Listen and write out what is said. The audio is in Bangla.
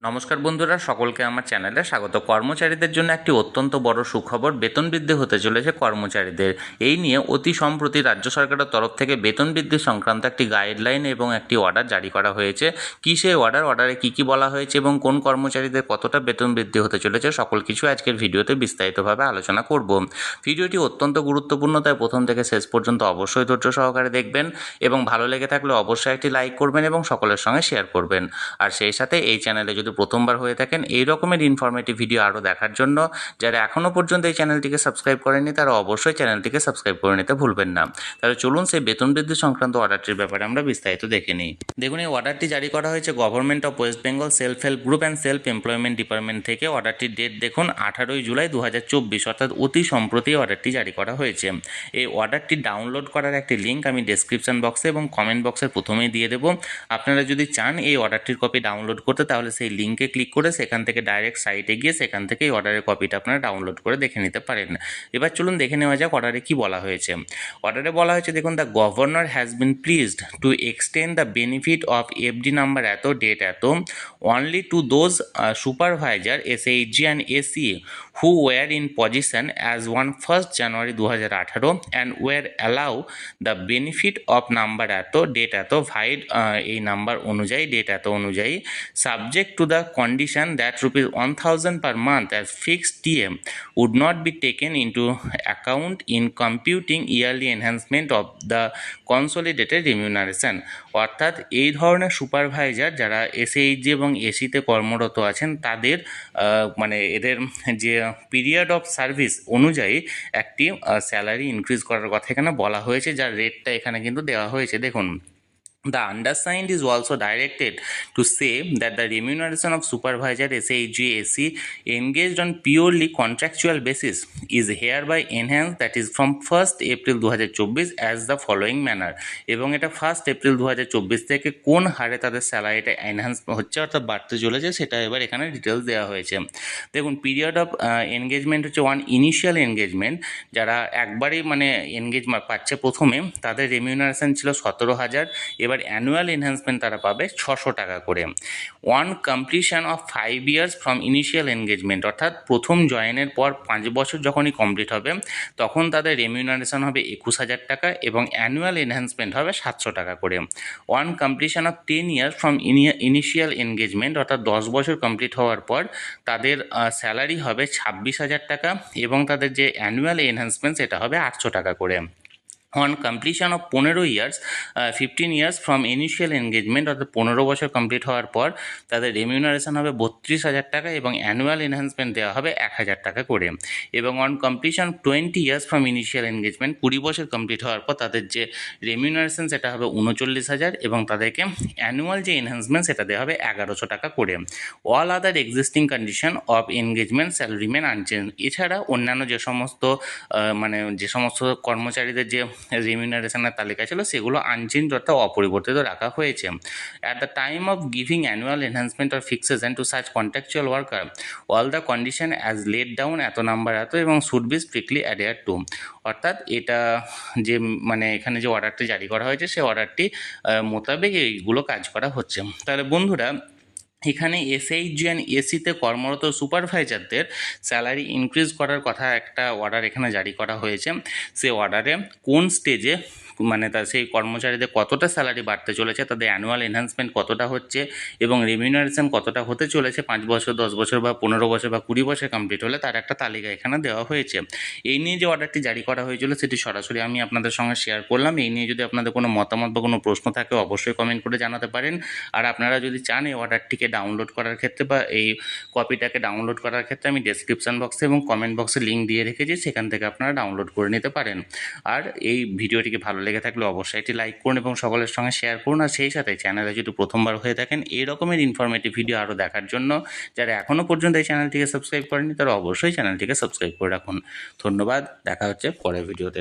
নমস্কার বন্ধুরা, সকলকে আমার চ্যানেলে স্বাগত। কর্মচারীদের জন্য একটি অত্যন্ত বড় সুখবর, বেতন বৃদ্ধি হতে চলেছে কর্মচারীদের। এই নিয়ে অতি সম্প্রতি রাজ্য সরকারের তরফ থেকে বেতন বৃদ্ধি সংক্রান্ত একটি গাইডলাইন এবং একটি অর্ডার জারি করা হয়েছে। কী সেই অর্ডারে কী কী বলা হয়েছে এবং কোন কর্মচারীদের কতটা বেতন বৃদ্ধি হতে চলেছে, সকল কিছু আজকের ভিডিওতে বিস্তারিতভাবে আলোচনা করব। ভিডিওটি অত্যন্ত গুরুত্বপূর্ণ, তাই প্রথম থেকে শেষ পর্যন্ত অবশ্যই ধৈর্য সহকারে দেখবেন এবং ভালো লেগে থাকলে অবশ্যই একটি লাইক করবেন এবং সকলের সঙ্গে শেয়ার করবেন। আর সেই সাথে এই চ্যানেলে যদি প্রথমবার হয়ে থাকেন এই রকমের ইনফরমেটিভ ভিডিও আরও দেখার জন্য যারা এখনও পর্যন্ত এই চ্যানেলটিকে সাবস্ক্রাইব করেননি তারা অবশ্যই চ্যানেলটিকে সাবস্ক্রাইব করে নিতে ভুলবেন না। তাহলে চলুন সেই বেতন বৃদ্ধি সংক্রান্ত অর্ডারটির ব্যাপারে আমরা বিস্তারিত দেখে নিই। দেখুন, এই অর্ডারটি জারি করা হয়েছে government of West Bengal self help group and self employment department থেকে। অর্ডারটির ডেট দেখুন 18 জুলাই 2024, অর্থাৎ অতি সম্প্রতি অর্ডারটি জারি করা হয়েছে। এই অর্ডারটি ডাউনলোড করার একটি লিঙ্ক আমি ডেসক্রিপশন বক্সে এবং কমেন্ট বক্সের প্রথমেই দিয়ে দেবো। আপনারা যদি চান এই অর্ডারটির কপি ডাউনলোড করতে, তাহলে সেই লিঙ্কে ক্লিক করে সেখান থেকে ডাইরেক্ট সাইটে গিয়ে সেখান থেকে এই অর্ডারের কপিটা আপনারা ডাউনলোড করে দেখে নিতে পারেন। এবার চলুন দেখে নেওয়া যাক অর্ডারে কী বলা হয়েছে। অর্ডারে বলা হয়েছে, দেখুন, the governor has been pleased to extend the benefit of FD number এত ডেট এত only to those supervisor SHG and AC who were in position as on 1st January 2018 and were allow the benefit of number এত ডেট এত ভাইড এই নাম্বার অনুযায়ী ডেট এত অনুযায়ী subject to the condition that ₹1000 per month as fixed TM would not be taken into account in computing yearly enhancement of the consolidated remuneration। অর্থাৎ এই ধরনের সুপারভাইজার যারা SHG এবং এসিতে কর্মরত আছেন তাদের মানে এদের যে পিরিয়ড অফ সার্ভিস অনুযায়ী একটি স্যালারি ইনক্রিজ করার কথা এখানে বলা হয়েছে, যার রেটটা এখানে কিন্তু দেওয়া হয়েছে। দেখুন, the undersigned is also directed to say that the remuneration of supervisor SHG AC engaged on purely contractual basis is hereby enhanced, that is from 1st April 2024 as the following manner। এবং এটা 1st April 2024 থেকে কোন হারে তাদের স্যালারিটা এনহ্যান্স হচ্ছে অর্থাৎ বাড়তে চলেছে সেটা এবার এখানে ডিটেলস দেওয়া হয়েছে। দেখুন, পিরিয়ড অফ এনগেজমেন্ট হচ্ছে ইনিশিয়াল এনগেজমেন্ট, যারা একবারেই মানে এনগেজ পাচ্ছে প্রথমে, তাদের রেমিউনারেশন ছিল 17,000। এবার অ্যানুয়াল এনহ্যান্সমেন্ট তারা পাবে 600 টাকা করে। One completion of 5 years from initial engagement, অর্থাৎ প্রথম জয়েনের পর 5 বছর যখনই কমপ্লিট হবে তখন তাদের রেমিউনারেশন হবে 21,000 টাকা এবং অ্যানুয়াল এনহ্যান্সমেন্ট হবে 700 টাকা করে। One completion of 10 years from initial engagement, অর্থাৎ 10 বছর কমপ্লিট হওয়ার পর তাদের স্যালারি হবে 26,000 টাকা এবং তাদের যে অ্যানুয়াল এনহ্যান্সমেন্ট সেটা হবে 800 টাকা করে। On completion of 15 years 15 years from initial engagement, অর্থাৎ 15 বছর কমপ্লিট হওয়ার পর তাদের রেমিউনারেশন হবে 32,000 টাকা এবং অ্যানুয়াল এনহ্যান্সমেন্ট দেওয়া হবে 1,000 টাকা করে। এবং on completion 20 years from initial engagement, 20 বছর কমপ্লিট হওয়ার পর তাদের যে রেমিউনারেশন সেটা হবে 39,000 এবং তাদেরকে অ্যানুয়াল যে এনহ্যান্সমেন্ট সেটা দেওয়া হবে 1,100 টাকা করে। All other existing condition of engagement shall remain unchange. এছাড়া অন্যান্য যে সমস্ত যে সমস্ত কর্মচারীদের যে রেমিউনারেশনের তালিকা ছিল সেগুলো আনচেঞ্জ অর্থাৎ অপরিবর্তিত রাখা হয়েছে। At the time of giving annual enhancement or fixation to such contractual worker all the condition as laid down এত নাম্বার এত এবং should be strictly adhere to. অর্থাৎ এটা যে মানে এখানে যে অর্ডারটি জারি করা হয়েছে সেই অর্ডারটি মোতাবেক এইগুলো কাজ করা হচ্ছে। তাহলে বন্ধুরা, এখানে SHG and এসিতে কর্মরত সুপারভাইজারদের স্যালারি ইনক্রিজ করার কথা একটা অর্ডার এখানে জারি করা হয়েছে। সেই অর্ডারে কোন স্টেজে মানে সেই কর্মচারীদের কতটা স্যালারি বাড়তে চলেছে, তাদের অ্যানুয়াল এনহ্যান্সমেন্ট কতটা হচ্ছে এবং রেমিউনারেশন কতটা হতে চলেছে 5 বছর, 10 বছর বা 15 বছর বা 20 বছর কমপ্লিট হলে, তার একটা তালিকা এখানে দেওয়া হয়েছে। এই নিয়ে যে অর্ডারটি জারি করা হয়েছিল সেটি সরাসরি আমি আপনাদের সঙ্গে শেয়ার করলাম। এই নিয়ে যদি আপনাদের কোনো মতামত বা কোনো প্রশ্ন থাকে অবশ্যই কমেন্ট করে জানাতে পারেন। আর আপনারা যদি চান এই অর্ডারটিকে ডাউনলোড করার ক্ষেত্রে বা এই কপিটাকে ডাউনলোড করার ক্ষেত্রে আমি ডেসক্রিপশন বক্সে এবং কমেন্ট বক্সে লিঙ্ক দিয়ে রেখেছি, সেখান থেকে আপনারা ডাউনলোড করে নিতে পারেন। আর এই ভিডিওটিকে ভালো লেগে থাকলে অবশ্যই এটি লাইক করুন এবং সকলের সঙ্গে শেয়ার করুন। আর সেই সাথে চ্যানেলে যদি প্রথমবার হয়ে থাকেন এই রকমের ইনফরমেটিভ ভিডিও আরও দেখার জন্য যারা এখনও পর্যন্ত এই চ্যানেলটিকে সাবস্ক্রাইব করেনি তারা অবশ্যই চ্যানেলটিকে সাবস্ক্রাইব করে রাখুন। ধন্যবাদ, দেখা হচ্ছে পরের ভিডিওতে।